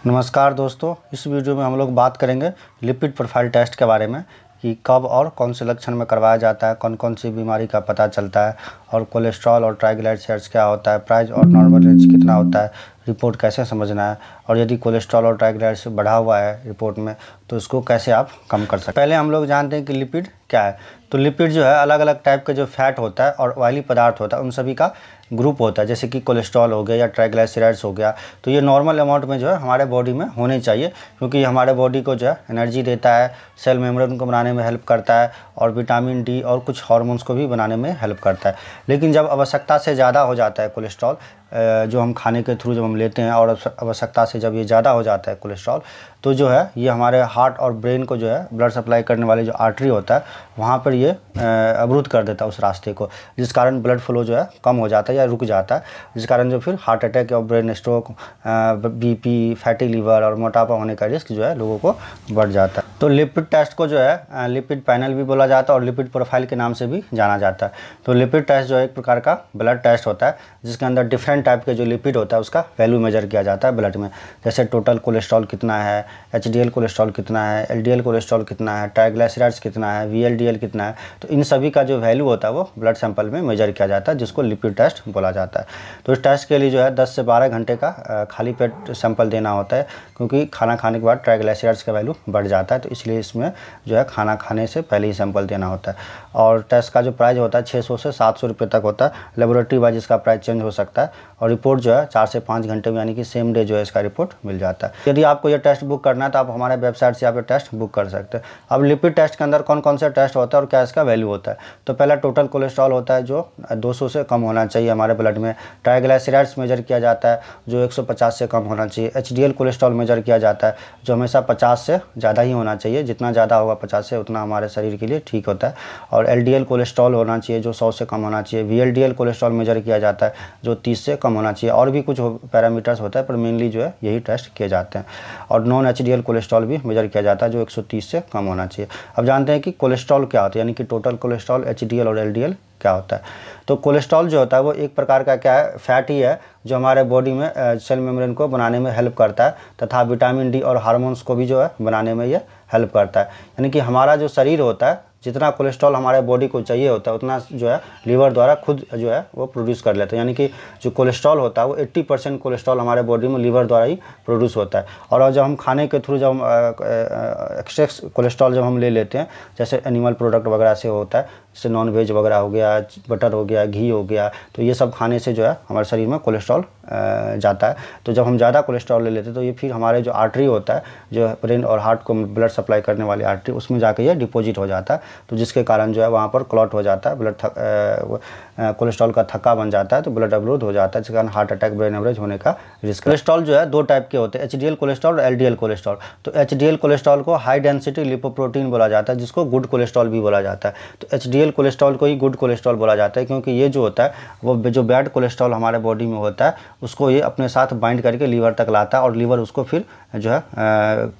नमस्कार दोस्तों, इस वीडियो में हम लोग बात करेंगे लिपिड प्रोफाइल टेस्ट के बारे में कि कब और कौन से लक्षण में करवाया जाता है, कौन कौन सी बीमारी का पता चलता है और कोलेस्ट्रॉल और ट्राइग्लिसराइड्स क्या होता है, प्राइस और नॉर्मल रेंज कितना होता है, रिपोर्ट कैसे समझना है और यदि कोलेस्ट्रॉल और ट्राइग्लिसराइड्स बढ़ा हुआ है रिपोर्ट में तो इसको कैसे आप कम कर सकते हैं। पहले हम लोग जानते हैं कि लिपिड क्या है। तो लिपिड जो है अलग अलग टाइप के जो फैट होता है और ऑयली पदार्थ होता है उन सभी का ग्रुप होता है। जैसे कि कोलेस्ट्रॉल हो गया या ट्राइग्लिसराइड्स हो गया, तो ये नॉर्मल अमाउंट में जो है हमारे बॉडी में होने चाहिए, क्योंकि ये हमारे बॉडी को जो है एनर्जी देता है, सेल मेम्ब्रेन को बनाने में हेल्प करता है और विटामिन डी और कुछ हार्मोन्स को भी बनाने में हेल्प करता है। लेकिन जब आवश्यकता से ज़्यादा हो जाता है कोलेस्ट्रॉल, जो हम खाने के थ्रू जब हम लेते हैं और आवश्यकता से जब ये ज़्यादा हो जाता है कोलेस्ट्रॉल, तो जो है ये हमारे हार्ट और ब्रेन को जो है ब्लड सप्लाई करने वाली जो आर्टरी होता है वहाँ पर ये अवरुद्ध कर देता है उस रास्ते को, जिस कारण ब्लड फ्लो जो है कम हो जाता है या रुक जाता है, जिस कारण जो फिर हार्ट अटैक और brain stroke, BP, fatty liver और मोटापा होने का रिस्क जो है लोगों को बढ़ जाता है। तो लिपिड टेस्ट को जो है लिपिड पैनल भी बोला जाता है और लिपिड प्रोफाइल के नाम से भी जाना जाता है। तो लिपिड टेस्ट जो है एक प्रकार का ब्लड टेस्ट होता है जिसके अंदर डिफरेंट टाइप के जो लिपिड होता है उसका वैल्यू मेजर किया जाता है ब्लड में। जैसे टोटल कोलेस्ट्रॉल कितना है, एचडीएल कोलेस्ट्रॉल कितना है, एलडीएल कोलेस्ट्रॉल कितना है, ट्राइग्लिसराइड्स कितना है, वीएलडीएल कितना है, तो इन सभी का जो वैल्यू होता है वो ब्लड सैंपल में मेजर किया जाता है, जिसको लिपिड टेस्ट बोला जाता है। तो इस टेस्ट के लिए जो है 10 से 12 घंटे का खाली पेट सैंपल देना होता है, क्योंकि खाना खाने के बाद ट्राइग्लिसराइड्स का वैल्यू बढ़ जाता है, तो इसलिए इसमें जो है खाना खाने से पहले ही सैंपल देना होता है। और टेस्ट का जो प्राइस होता है 600 से 700 रुपये तक होता है। लेबोरेटरी वाइज इसका प्राइस चेंज हो सकता है और रिपोर्ट जो है 4 से 5 घंटे में यानी कि सेम डे जो है इसका रिपोर्ट मिल जाता है। यदि आपको ये टेस्ट बुक करना है तो आप हमारे वेबसाइट से यहाँ पे टेस्ट बुक कर सकते हैं। अब लिपिड टेस्ट के अंदर कौन कौन से टेस्ट होता है और क्या इसका वैल्यू होता है। तो पहला टोटल कोलेस्ट्रॉल होता है जो 200 से कम होना चाहिए हमारे ब्लड में। ट्राइग्लिसराइड्स मेजर किया जाता है जो 150 से कम होना चाहिए। एचडीएल कोलेस्ट्रॉल मेजर किया जाता है जो हमेशा 50 से ज़्यादा ही होना चाहिए, जितना ज़्यादा होगा 50 से उतना हमारे शरीर के लिए ठीक होता है। और एलडीएल कोलेस्ट्रॉल होना चाहिए जो 100 से कम होना चाहिए। वीएलडीएल कोलेस्ट्रॉल मेजर किया जाता है जो 30 से कम होना चाहिए। और भी कुछ पैरामीटर्स होता है पर मेनली जो है यही टेस्ट किए जाते हैं। और नॉन एचडीएल कोलेस्ट्रॉल भी मेजर किया जाता है जो 130 से कम होना चाहिए। अब जानते हैं कि कोलेस्ट्रॉल क्या होता है, यानी कि टोटल कोलेस्ट्रॉल, एचडीएल और एलडीएल क्या होता है। तो कोलेस्ट्रॉल जो होता है वो एक प्रकार का क्या है, फैट ही है जो हमारे बॉडी में सेल मेम्ब्रेन को बनाने में हेल्प करता है तथा विटामिन डी और हार्मोन्स को भी जो है बनाने में ये हेल्प करता है। यानी कि हमारा जो शरीर होता है जितना कोलेस्ट्रॉल हमारे बॉडी को चाहिए होता है उतना जो है लीवर द्वारा खुद जो है वो प्रोड्यूस कर लेते हैं। यानी कि जो कोलेस्ट्रॉल होता है वो 80% कोलेस्ट्रॉल हमारे बॉडी में लीवर द्वारा ही प्रोड्यूस होता है। और जब हम खाने के थ्रू जब हम एक्सेस कोलेस्ट्रॉल जब हम ले लेते हैं, जैसे एनिमल प्रोडक्ट वगैरह से होता है, जैसे नॉन वेज वगैरह हो गया, बटर हो गया, घी हो गया, तो ये सब खाने से जो है हमारे शरीर में कोलेस्ट्रॉल जाता है। तो जब हम ज़्यादा कोलेस्ट्रॉल ले लेते हैं तो ये फिर हमारे जो आर्टरी होता है, जो ब्रेन और हार्ट को ब्लड सप्लाई करने वाली आर्टरी, उसमें जाके ये डिपॉजिट हो जाता है। तो जिसके कारण जो है वहाँ पर क्लॉट हो जाता है, कोलेस्ट्रॉल का थक्का बन जाता है, तो ब्लड अवरोध हो जाता है, जिसके कारण हार्ट अटैक, ब्रेन हेमरेज होने का रिस्क। कोलेस्ट्रॉल जो है 2 टाइप के होते हैं, एचडीएल कोलेस्ट्रॉल और एलडीएल कोलेस्ट्रॉल। तो एचडीएल कोलेस्ट्रॉल को हाई डेंसिटी लिपोप्रोटीन बोला जाता है, जिसको गुड कोलेस्ट्रॉल भी बोला जाता है। तो एचडीएल कोलेस्ट्रॉल को ही गुड कोलेस्ट्रॉल बोला जाता है, क्योंकि ये जो होता है वो जो बैड कोलेस्ट्रॉल हमारे बॉडी में होता है उसको ये अपने साथ बाइंड करके लीवर तक लाता है और लीवर उसको फिर जो है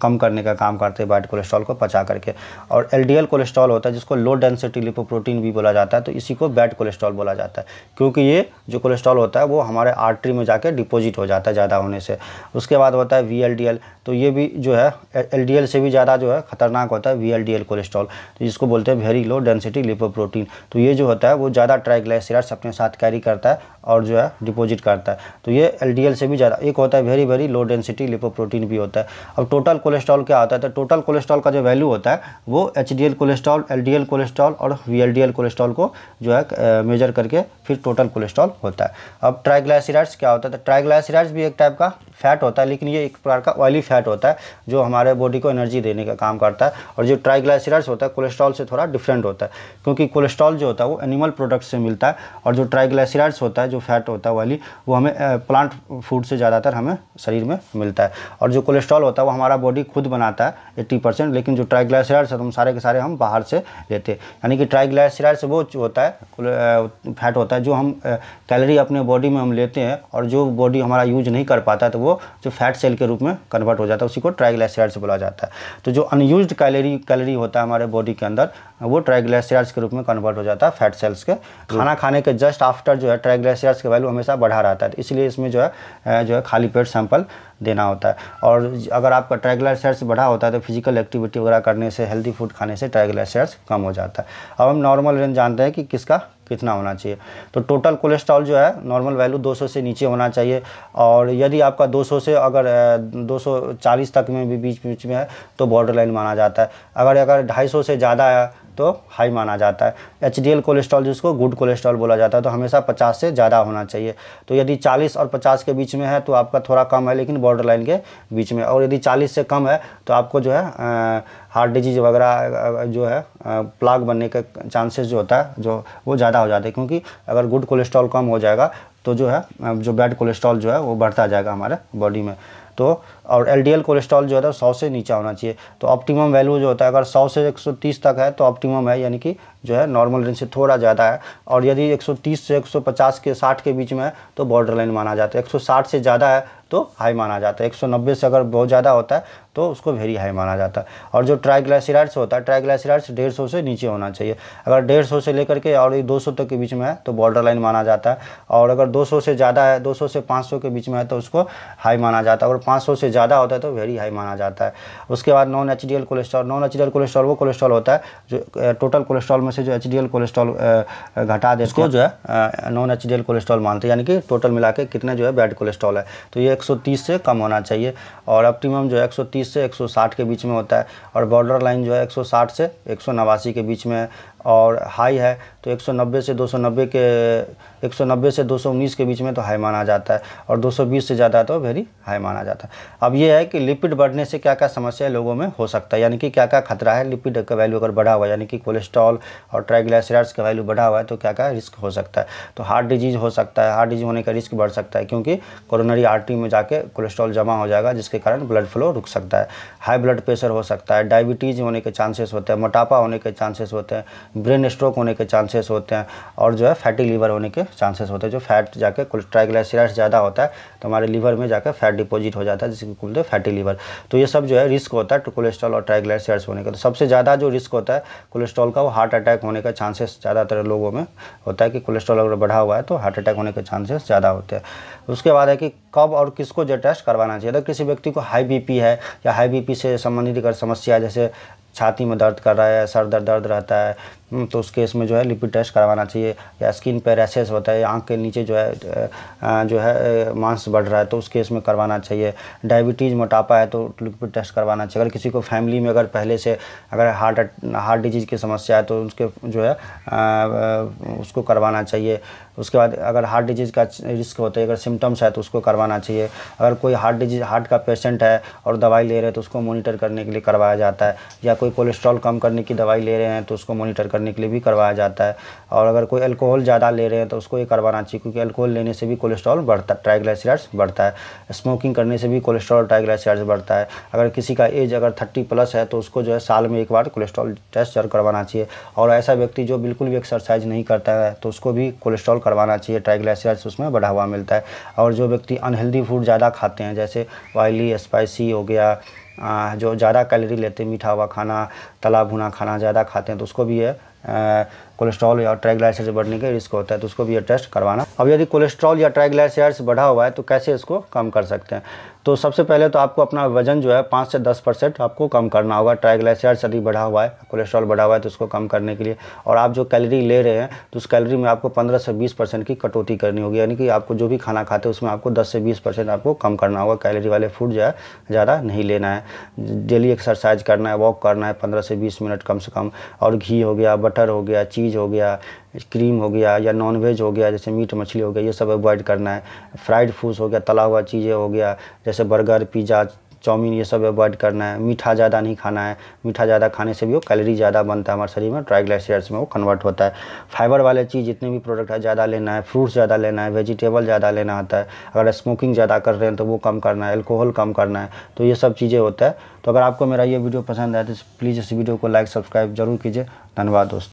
कम करने का काम करते हैं बैड कोलेस्ट्रॉल को पचा करके। और एलडीएल कोलेस्ट्रॉल होता है जिसको लो डेंसिटी लिपोप्रोटीन भी बोला जाता है, तो इसी को बैड कोलेस्ट्रॉल बोला जाता है, क्योंकि ये जो कोलेस्ट्रॉल होता है वो हमारे आर्टरी में जाके डिपॉजिट हो जाता है ज़्यादा होने से। उसके बाद होता है वीएलडीएल, तो ये भी जो है एलडीएल से भी ज़्यादा जो है खतरनाक होता है वीएलडीएल कोलेस्ट्रॉल, तो जिसको बोलते हैं वेरी लो डेंसिटी लिपोप्रोटीन। तो ये जो होता है वो ज़्यादा ट्राइग्लिसराइड्स अपने साथ कैरी करता है और जो है डिपॉजिट करता है, तो ये एलडीएल से भी ज़्यादा। एक होता है वेरी लो डेंसिटी लिपोप्रोटीन भी होता है। अब टोटल कोलेस्ट्रॉल क्या होता है, तो टोटल कोलेस्ट्रॉल का जो वैल्यू होता है वो एचडीएल कोलेस्ट्रॉल, एलडीएल कोलेस्ट्रॉल और वीएलडीएल कोलेस्ट्रॉल को जो है मेजर करके फिर टोटल कोलेस्ट्रॉल होता है। अब ट्राइग्लिसराइड्स क्या होता है, तो ट्राइग्लिसराइड्स भी एक टाइप का फैट होता है, लेकिन ये एक प्रकार का ऑयली फैट होता है जो हमारे बॉडी को एनर्जी देने का काम करता है। और जो ट्राइग्लिसराइड्स होता है कोलेस्ट्रॉल से थोड़ा डिफरेंट होता है, क्योंकि कोलेस्ट्रॉल जो होता है वो एनिमल प्रोडक्ट से मिलता है और जो ट्राइग्लिसराइड्स होता है जो फैट होता है ऑयली वो हमें प्लांट फूड से ज़्यादातर हमें शरीर में मिलता है। और जो कोलेस्ट्रॉल होता है वो हमारा बॉडी खुद बनाता है 80%, लेकिन जो ट्राइग्लिसराइड्स हम सारे के सारे हम बाहर से लेते हैं। यानी कि ट्राइग्लिसराइड्स वो होता है फैट होता है जो हम कैलोरी अपने बॉडी में हम लेते हैं और जो बॉडी हमारा यूज नहीं कर पाता है तो वो जो फैट सेल के रूप में कन्वर्ट हो जाता है, उसी को ट्राइग्लिसराइड्स बोला जाता है। तो जो अनयूज्ड कैलोरी होता है हमारे बॉडी के अंदर, वो ट्राइग्लिसराइड्स के रूप में कन्वर्ट हो जाता है फैट सेल्स के। खाना खाने के जस्ट आफ्टर जो है ट्राइग्लिसराइड्स का वैल्यू हमेशा बढ़ा रहता है, तो इसलिए इसमें जो है खाली पेट सैंपल देना होता है। और अगर आपका ट्राइग्लिसराइड्स बढ़ा होता है तो फिजिकल एक्टिविटी वगैरह करने से, हेल्दी फूड खाने से ट्राइग्लिसराइड्स कम हो जाता है। अब हम नॉर्मल रेंज जानते हैं कि किसका कितना होना चाहिए। तो टोटल कोलेस्ट्रॉल जो है नॉर्मल वैल्यू 200 से नीचे होना चाहिए, और यदि आपका 200 से अगर 240 तक में भी बीच में है तो बॉर्डर लाइन माना जाता है। अगर 250 से ज़्यादा है तो हाई माना जाता है। एचडीएल कोलेस्ट्रॉल जिसको गुड कोलेस्ट्रॉल बोला जाता है, तो हमेशा 50 से ज़्यादा होना चाहिए। तो यदि 40 और 50 के बीच में है तो आपका थोड़ा कम है, लेकिन बॉर्डर लाइन के बीच में। और यदि 40 से कम है तो आपको जो है हार्ट डिजीज वगैरह जो है प्लाक बनने के चांसेस जो होता है जो वो ज़्यादा हो जाते हैं, क्योंकि अगर गुड कोलेस्ट्रॉल कम हो जाएगा तो जो है जो बैड कोलेस्ट्रॉल जो है वो बढ़ता जाएगा हमारे बॉडी में। तो और एलडीएल कोलेस्ट्रॉल जो है 100 से नीचे होना चाहिए। तो ऑप्टिमम वैल्यू जो होता है अगर 100 से 130 तक है तो ऑप्टिमम है, यानी कि जो है नॉर्मल रेंज से थोड़ा ज़्यादा है। और यदि 130 से 150 के 60 के बीच में है तो बॉर्डर लाइन माना जाता है। 160 से ज़्यादा है तो हाई माना जाता है। 190 से अगर बहुत ज़्यादा होता है तो उसको वेरी हाई माना जाता है। और जो ट्राइग्लिसराइड्स होता है, ट्राइग्लिसराइड्स 150 से नीचे होना चाहिए। अगर 150 से लेकर के और 200 तक के बीच में है तो बॉर्डर लाइन माना जाता है। और अगर 200 से ज़्यादा है, 200 से 500 के बीच में है तो उसको हाई माना जाता है। अगर 500 से ज़्यादा होता है तो वेरी हाई माना जाता है। उसके बाद non HDL cholesterol. Non HDL cholesterol वो कोलेस्ट्रॉल होता है जो टोटल कोलेस्ट्रॉल में से जो एचडीएल कोलेस्ट्रॉल घटा दे, इसको जो है नॉन एचडीएल कोलेस्ट्रॉल मानते हैं, यानी कि टोटल मिला के कितने जो है बैड कोलेस्ट्रॉल है। तो ये 130 से कम होना चाहिए। और ऑप्टिमम जो है 130 से 160 के बीच में होता है। और बॉर्डर लाइन जो है 160 से 189 के बीच में है। और हाई है तो 190 से 219 के बीच में तो हाई माना जाता है। और 220 से ज़्यादा तो वेरी हाई माना जाता है। अब ये है कि लिपिड बढ़ने से क्या क्या समस्या लोगों में हो सकता है, यानी कि क्या क्या खतरा है। लिपिड का वैल्यू अगर बढ़ा हुआ है, यानी कि कोलेस्ट्रॉल और ट्राइग्लिसराइड्स का वैल्यू बढ़ा हुआ है, तो क्या क्या रिस्क हो सकता है। तो हार्ट डिजीज़ हो सकता है। हार्ट डिजीज होने का रिस्क बढ़ सकता है, क्योंकि कोरोनरी आर्टरी में जाके कोलेस्ट्रॉल जमा हो जाएगा, जिसके कारण ब्लड फ्लो रुक सकता है। हाई ब्लड प्रेशर हो सकता है। डायबिटीज़ होने के चांसेस होते हैं। मोटापा होने के चांसेस होते हैं। ब्रेन स्ट्रोक होने के चांसेस होते हैं। और जो है फैटी लीवर होने के चांसेस होते हैं। जो फैट जाके ट्राइग्लिसराइड्स ज़्यादा होता है तो हमारे लीवर में जाकर फैट डिपॉजिट हो जाता है, जिसको बोलते हैं फैटी लीवर। तो ये सब जो है रिस्क होता है कोलेस्ट्रॉल और ट्राइग्लिसराइड्स होने का। तो सबसे ज़्यादा जो रिस्क होता है कोलेस्ट्रॉल का, वो हार्ट अटैक होने का चांसेस ज़्यादातर लोगों में होता है कि कोलेस्ट्रॉल अगर बढ़ा हुआ है तो हार्ट अटैक होने के चांसेस ज़्यादा होते हैं। उसके बाद है कि कब और किसको जो टेस्ट करवाना चाहिए। अगर किसी व्यक्ति को हाई बीपी है या हाई बीपी से संबंधित अगर समस्या है, जैसे छाती में दर्द कर रहा है, सर दर्द रहता है, तो उस केस में जो है लिपिड टेस्ट करवाना चाहिए। या स्किन पे रैशेस होता है, आंख के नीचे जो है मांस बढ़ रहा है, तो उस केस में करवाना चाहिए। डायबिटीज़, मोटापा है तो लिपिड टेस्ट करवाना चाहिए। अगर किसी को फैमिली में अगर पहले से अगर हार्ट डिजीज़ की समस्या है तो उसके जो है उसको करवाना चाहिए। उसके बाद अगर हार्ट डिजीज़ का रिस्क होता है, अगर सिम्टम्स है तो उसको करवाना चाहिए। अगर कोई हार्ट का पेशेंट है और दवाई ले रहे हैं तो उसको मॉनिटर करने के लिए करवाया जाता है। या कोई कोलेस्ट्रॉल कम करने की दवाई ले रहे हैं तो उसको मॉनिटर करने के लिए भी करवाया जाता है। और अगर कोई अल्कोहल ज़्यादा ले रहे हैं तो उसको ये करवाना चाहिए, क्योंकि अल्कोहल लेने से भी कोलेस्ट्रॉल बढ़ता है, ट्राइग्लिसराइड्स बढ़ता है। स्मोकिंग करने से भी कोलेस्ट्रॉल ट्राइग्लिसराइड्स बढ़ता है। अगर किसी का एज अगर 30+ है तो उसको जो है साल में एक बार कोलेस्ट्रॉल टेस्ट जरूर करवाना चाहिए। और ऐसा व्यक्ति जो बिल्कुल भी एक्सरसाइज नहीं करता है तो उसको भी कोलेस्ट्रॉल करवाना चाहिए, ट्राइग्लिसराइड्स उसमें बढ़ा हुआ मिलता है। और जो व्यक्ति अनहेल्दी फूड ज़्यादा खाते हैं, जैसे ऑयली, स्पाइसी हो गया, जो ज़्यादा कैलोरी लेते हैं, मीठा हुआ खाना, तला भुना खाना ज़्यादा खाते हैं, तो उसको भी है कोलेस्ट्रॉल या ट्राइग्लिसराइड्स बढ़ने का रिस्क होता है, तो उसको भी ये टेस्ट करवाना। अब यदि कोलेस्ट्रॉल या ट्राइग्लिसराइड्स बढ़ा हुआ है तो कैसे इसको कम कर सकते हैं। तो सबसे पहले तो आपको अपना वजन जो है 5 से 10% आपको कम करना होगा। ट्राइग्लिसराइड्स यदि बढ़ा हुआ है, कोलेस्ट्रॉल बढ़ा हुआ है, तो उसको कम करने के लिए। और आप जो कैलोरी ले रहे हैं तो उस कैलोरी में आपको 15 से 20% की कटौती करनी होगी, यानी कि आपको जो भी खाना खाते हैं उसमें आपको 10 से 20% आपको कम करना होगा। कैलोरी वाले फूड जो है ज़्यादा नहीं लेना है। डेली एक्सरसाइज करना है, वॉक करना है 15 से 20 मिनट कम से कम। और घी हो गया, बटर हो गया, चीज़ हो गया, क्रीम हो गया, या नॉनवेज हो गया, जैसे मीट मछली हो गया, ये सब अवॉइड करना है। फ्राइड फूड्स हो गया, तला हुआ चीज़ें हो गया, जैसे बर्गर, पिज़्ज़ा, चाउमीन, ये सब अवॉइड करना है। मीठा ज़्यादा नहीं खाना है। मीठा ज़्यादा खाने से भी वो कैलोरी ज़्यादा बनता है हमारे शरीर में, ट्राइग्लिसराइड्स में वो कन्वर्ट होता है। फाइबर वाले चीज़ जितने भी प्रोडक्ट है ज़्यादा लेना है। फ्रूट्स ज़्यादा लेना है, वेजिटेबल ज़्यादा लेना होता है। अगर स्मोकिंग ज़्यादा कर रहे हैं तो वो कम करना है, अल्कोहल कम करना है, तो ये सब चीज़ें होता है। तो अगर आपको मेरा ये वीडियो पसंद आए तो प्लीज़ इस वीडियो को लाइक, सब्सक्राइब जरूर कीजिए। धन्यवाद दोस्तों।